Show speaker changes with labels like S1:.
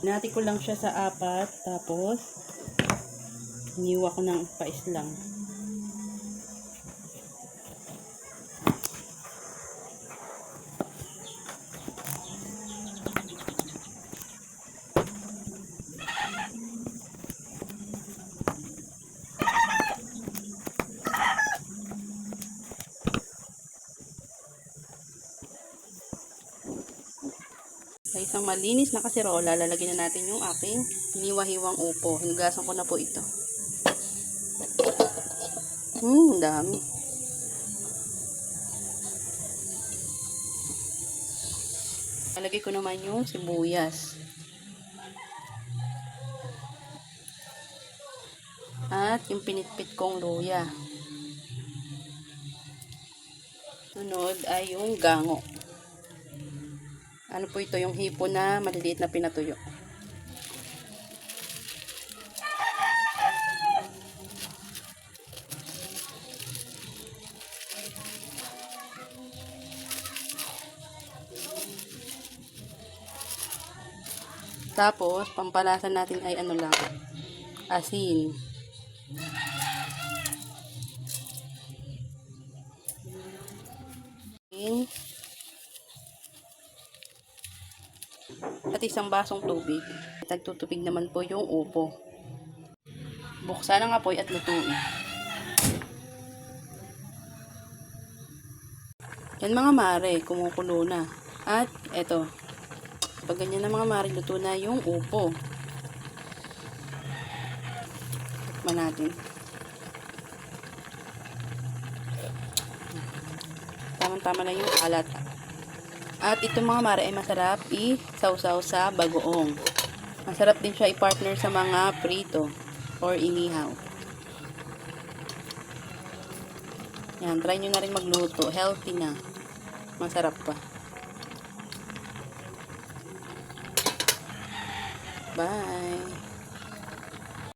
S1: Hinati ko lang siya sa 4, tapos iniwa ko ng pais lang. Sa isang malinis na kaserola, lalagyan na natin yung aking hiniwa-hiwang upo. Hinugasan ko na po ito. Dami. Lalagay ko naman yung sibuyas. At yung pinitpit kong luya. Sunod ay yung gango. Ano po ito, yung hipo na maliliit na pinatuyo. Tapos, pampalasan natin ay ano lang, asin. At isang basong tubig. Tagtutubig naman po yung upo. Buksan ang apoy at lutuin. Yan mga mare, kumukulo na. At eto, pag ganyan na mga mare, luto na yung upo. Tikman natin. Tama-tama na yung alat. At ito mga mare ay masarap i-sausaw sa bagoong. Masarap din siya i-partner sa mga prito or inihaw. Yan, try nyo na rin magluto. Healthy na. Masarap pa. Bye!